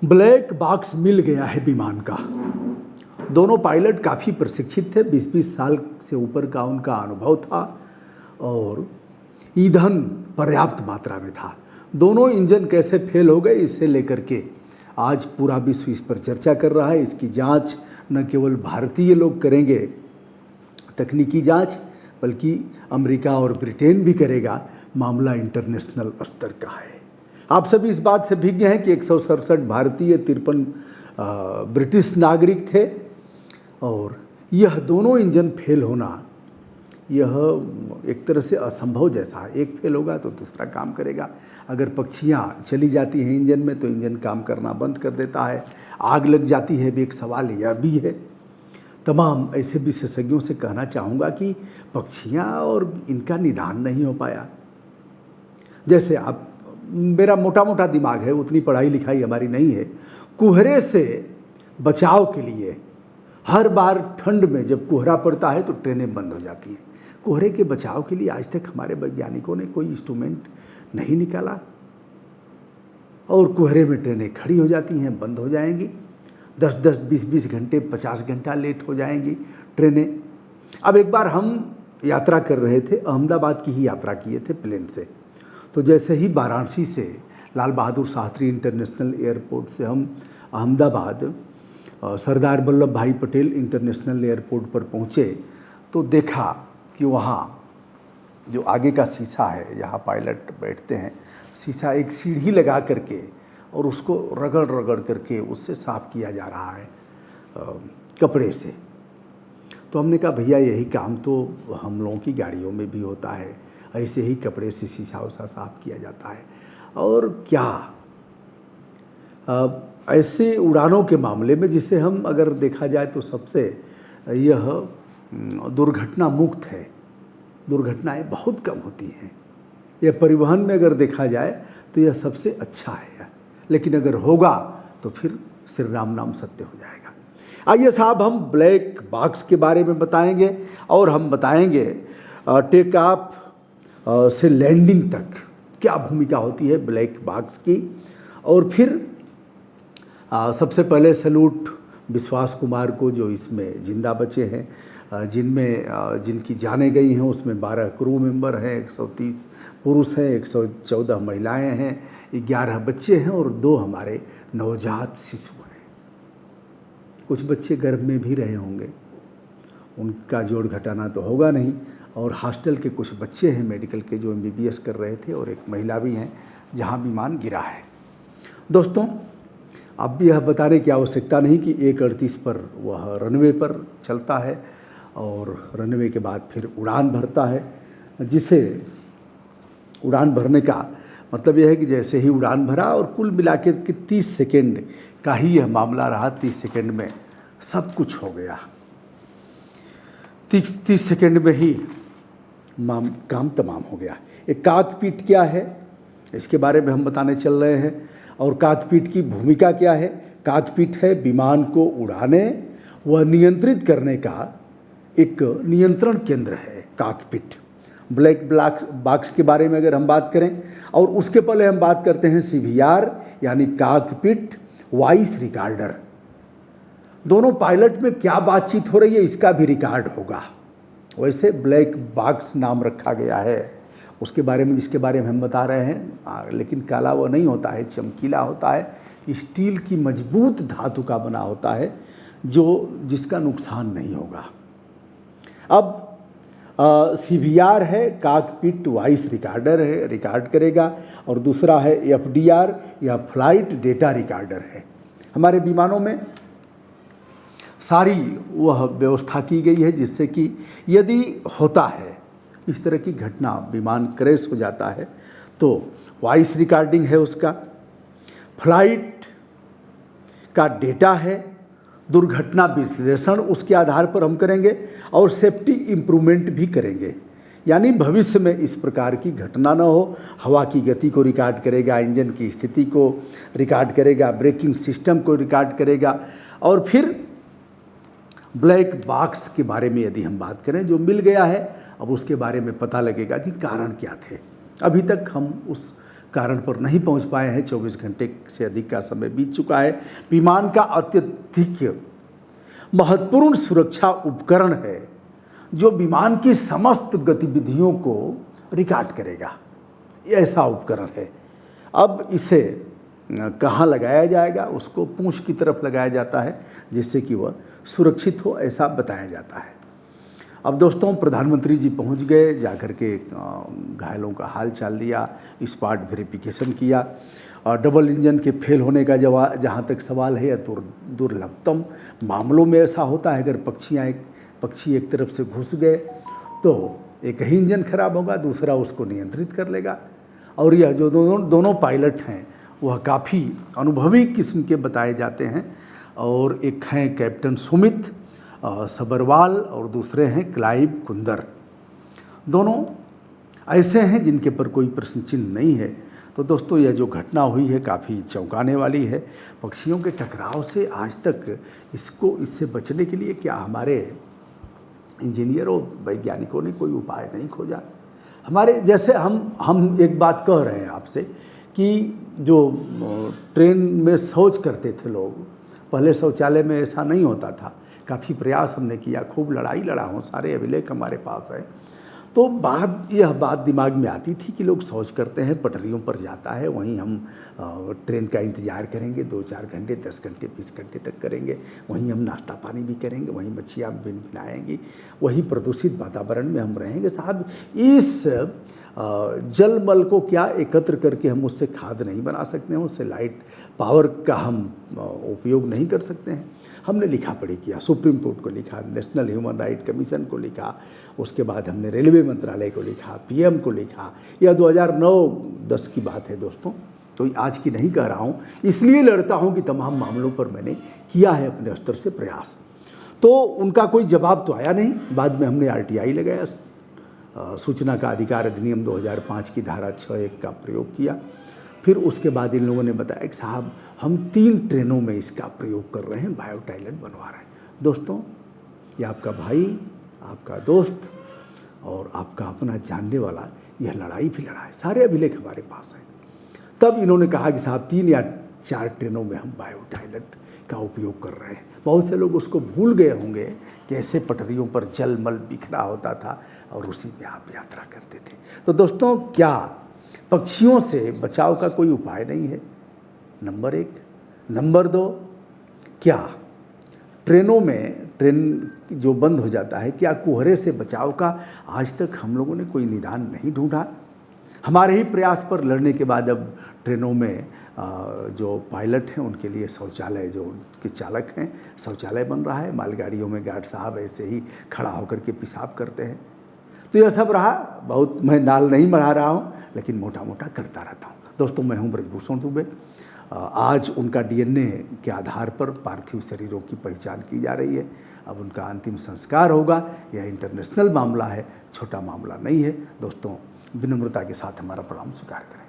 Black box मिल गया है विमान का। दोनों पायलट काफ़ी प्रशिक्षित थे, 20-20 साल से ऊपर का उनका अनुभव था और ईंधन पर्याप्त मात्रा में था। दोनों इंजन कैसे फेल हो गए इससे लेकर के आज पूरा विश्व इस पर चर्चा कर रहा है। इसकी जांच न केवल भारतीय लोग करेंगे तकनीकी जांच, बल्कि अमेरिका और ब्रिटेन भी करेगा। मामला इंटरनेशनल स्तर का है। आप सभी इस बात से भिज्ञ हैं कि 167 भारतीय, 53 ब्रिटिश नागरिक थे और यह दोनों इंजन फेल होना यह एक तरह से असंभव जैसा है। एक फेल होगा तो दूसरा काम करेगा। अगर पक्षियाँ चली जाती हैं इंजन में तो इंजन काम करना बंद कर देता है। आग लग जाती है भी एक सवाल यह भी है। तमाम ऐसे विशेषज्ञों से कहना चाहूँगा कि पक्षियाँ और इनका निदान नहीं हो पाया। जैसे आप, मेरा मोटा मोटा दिमाग है, उतनी पढ़ाई लिखाई हमारी नहीं है। कोहरे से बचाव के लिए हर बार ठंड में जब कोहरा पड़ता है तो ट्रेनें बंद हो जाती हैं। कोहरे के बचाव के लिए आज तक हमारे वैज्ञानिकों ने कोई इंस्ट्रूमेंट नहीं निकाला और कोहरे में ट्रेनें खड़ी हो जाती हैं, बंद हो जाएंगी। 10-10, 20-20 घंटे, 50 घंटा लेट हो जाएंगी ट्रेनें। अब एक बार हम यात्रा कर रहे थे, अहमदाबाद की ही यात्रा किए थे प्लेन से। तो जैसे ही वाराणसी से लाल बहादुर शास्त्री इंटरनेशनल एयरपोर्ट से हम अहमदाबाद सरदार वल्लभ भाई पटेल इंटरनेशनल एयरपोर्ट पर पहुँचे तो देखा कि वहाँ जो आगे का शीशा है जहाँ पायलट बैठते हैं, शीशा एक सीढ़ी लगा करके और उसको रगड़ रगड़ करके उससे साफ़ किया जा रहा है कपड़े से। तो हमने कहा भैया यही काम तो हम लोगों की गाड़ियों में भी होता है, ऐसे ही कपड़े से शीशा उसा साफ़ किया जाता है। और क्या ऐसे उड़ानों के मामले में जिसे हम अगर देखा जाए तो सबसे यह दुर्घटना मुक्त है। दुर्घटनाएं बहुत कम होती हैं। यह परिवहन में अगर देखा जाए तो यह सबसे अच्छा है, लेकिन अगर होगा तो फिर श्री राम नाम सत्य हो जाएगा। आइए साहब, हम ब्लैक बॉक्स के बारे में बताएंगे और हम बताएंगे टेक ऑफ से लैंडिंग तक क्या भूमिका होती है ब्लैक बॉक्स की। और फिर सबसे पहले सैल्यूट विश्वास कुमार को जो इसमें जिंदा बचे हैं, जिनकी जानें गई हैं। उसमें 12 क्रू मेंबर हैं, 130 पुरुष हैं, 114 महिलाएं हैं, 11 बच्चे हैं और 2 हमारे नवजात शिशु हैं। कुछ बच्चे गर्भ में भी रहे होंगे, उनका जोड़ घटाना तो होगा नहीं। और हॉस्टल के कुछ बच्चे हैं मेडिकल के जो MBBS कर रहे थे और एक महिला भी हैं जहां विमान गिरा है। दोस्तों, अब यह बताने की आवश्यकता नहीं कि 1:38 पर वह रनवे पर चलता है और रनवे के बाद फिर उड़ान भरता है। जिसे उड़ान भरने का मतलब यह है कि जैसे ही उड़ान भरा और कुल मिलाकर के 30 सेकेंड का ही यह मामला रहा। 30 सेकेंड में सब कुछ हो गया। 30 सेकेंड में ही काम तमाम हो गया। एक कॉकपिट क्या है इसके बारे में हम बताने चल रहे हैं। और कॉकपिट की भूमिका क्या है? कॉकपिट है विमान को उड़ाने व नियंत्रित करने का एक नियंत्रण केंद्र है कॉकपिट। ब्लैक बॉक्स के बारे में अगर हम बात करें और उसके पहले हम बात करते हैं CVR यानी कॉकपिट वॉइस रिकॉर्डर। दोनों पायलट में क्या बातचीत हो रही है इसका भी रिकॉर्ड होगा। वैसे ब्लैक बॉक्स नाम रखा गया है उसके बारे में, जिसके बारे में हम बता रहे हैं। लेकिन काला वो नहीं होता है, चमकीला होता है। स्टील की मजबूत धातु का बना होता है जिसका नुकसान नहीं होगा। अब CVR है कॉकपिट वॉइस रिकॉर्डर है, रिकॉर्ड करेगा। और दूसरा है FDR या फ्लाइट डेटा रिकॉर्डर है। हमारे विमानों में सारी वह व्यवस्था की गई है जिससे कि यदि होता है इस तरह की घटना, विमान क्रैश हो जाता है तो वॉइस रिकॉर्डिंग है उसका, फ्लाइट का डेटा है, दुर्घटना विश्लेषण उसके आधार पर हम करेंगे और सेफ्टी इम्प्रूवमेंट भी करेंगे। यानी भविष्य में इस प्रकार की घटना न हो। हवा की गति को रिकॉर्ड करेगा, इंजन की स्थिति को रिकॉर्ड करेगा, ब्रेकिंग सिस्टम को रिकॉर्ड करेगा। और फिर ब्लैक बॉक्स के बारे में यदि हम बात करें जो मिल गया है, अब उसके बारे में पता लगेगा कि कारण क्या थे। अभी तक हम उस कारण पर नहीं पहुंच पाए हैं। 24 घंटे से अधिक का समय बीत चुका है। विमान का अत्यधिक महत्वपूर्ण सुरक्षा उपकरण है जो विमान की समस्त गतिविधियों को रिकॉर्ड करेगा। ये ऐसा उपकरण है। अब इसे कहाँ लगाया जाएगा, उसको पूंछ की तरफ लगाया जाता है जिससे कि वह सुरक्षित हो, ऐसा बताया जाता है। अब दोस्तों, प्रधानमंत्री जी पहुंच गए, जाकर के घायलों का हाल चाल लिया, स्पॉट वेरिफिकेशन किया और डबल इंजन के फेल होने का जहाँ तक सवाल है, यह दुर्लभतम मामलों में ऐसा होता है। अगर पक्षी एक तरफ से घुस गए तो एक ही इंजन खराब होगा, दूसरा उसको नियंत्रित कर लेगा। और यह जो दोनों पायलट हैं वह काफ़ी अनुभवी किस्म के बताए जाते हैं। और एक हैं कैप्टन सुमित सबरवाल और दूसरे हैं क्लाइव कुंदर। दोनों ऐसे हैं जिनके पर कोई प्रश्न चिन्ह नहीं है। तो दोस्तों, यह जो घटना हुई है काफ़ी चौंकाने वाली है। पक्षियों के टकराव से आज तक इससे बचने के लिए क्या हमारे इंजीनियरों वैज्ञानिकों ने कोई उपाय नहीं खोजा? हमारे जैसे हम एक बात कह रहे हैं आपसे कि जो ट्रेन में शौच करते थे लोग, पहले शौचालय में ऐसा नहीं होता था। काफ़ी प्रयास हमने किया, खूब लड़ाई लड़ा हूँ, सारे अभिलेख हमारे पास हैं। तो यह बात दिमाग में आती थी कि लोग शौच करते हैं, पटरियों पर जाता है, वहीं हम ट्रेन का इंतज़ार करेंगे 2-4 घंटे, 10 घंटे, 20 घंटे तक करेंगे। वहीं हम नाश्ता पानी भी करेंगे, वहीं मच्छियाँ बनाएंगी, वहीं प्रदूषित वातावरण में हम रहेंगे। साहब, इस जल मल को क्या एकत्र करके हम उससे खाद नहीं बना सकते हैं? उससे लाइट पावर का हम उपयोग नहीं कर सकते हैं? हमने लिखा पढ़ी किया, सुप्रीम कोर्ट को लिखा, नेशनल ह्यूमन राइट कमीशन को लिखा, उसके बाद हमने रेलवे मंत्रालय को लिखा, पीएम को लिखा। यह 2009-10 की बात है दोस्तों, तो आज की नहीं कह रहा हूँ। इसलिए लड़ता हूँ कि तमाम मामलों पर मैंने किया है अपने स्तर से प्रयास। तो उनका कोई जवाब तो आया नहीं। बाद में हमने RTI लगाया, सूचना का अधिकार अधिनियम 2005 की धारा 6(1) का प्रयोग किया। फिर उसके बाद इन लोगों ने बताया कि साहब, हम 3 ट्रेनों में इसका प्रयोग कर रहे हैं, बायो टॉयलेट बनवा रहे हैं। दोस्तों, ये आपका भाई, आपका दोस्त और आपका अपना जानने वाला यह लड़ाई भी लड़ा है, सारे अभिलेख हमारे पास हैं। तब इन्होंने कहा कि साहब 3 या 4 ट्रेनों में हम बायो टॉयलेट का उपयोग कर रहे हैं। बहुत से लोग उसको भूल गए होंगे कि ऐसे पटरियों पर जल मल बिखरा होता था और उसी में आप यात्रा करते थे। तो दोस्तों, क्या पक्षियों से बचाव का कोई उपाय नहीं है? नंबर 1। नंबर 2, क्या ट्रेन जो बंद हो जाता है, क्या कुहरे से बचाव का आज तक हम लोगों ने कोई निदान नहीं ढूंढा? हमारे ही प्रयास पर लड़ने के बाद अब ट्रेनों में जो पायलट हैं उनके लिए शौचालय, जो उनके चालक हैं, शौचालय बन रहा है। मालगाड़ियों में गार्ड साहब ऐसे ही खड़ा होकर के पेशाब करते हैं। तो यह सब रहा। बहुत मैं नाल नहीं बढ़ा रहा हूँ, लेकिन मोटा मोटा करता रहता हूँ। दोस्तों, मैं हूँ ब्रजभूषण दुबे। आज उनका DNA के आधार पर पार्थिव शरीरों की पहचान की जा रही है। अब उनका अंतिम संस्कार होगा। यह इंटरनेशनल मामला है, छोटा मामला नहीं है। दोस्तों, विनम्रता के साथ हमारा प्रणाम स्वीकार करें।